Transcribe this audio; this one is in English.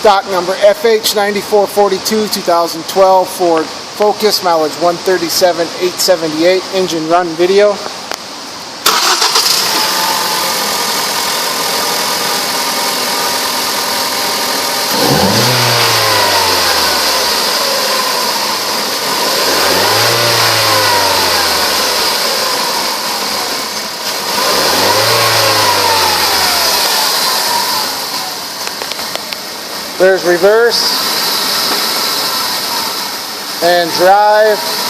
Stock number FH9442 2012 Ford Focus, mileage 137,878, engine run video. There's reverse and drive.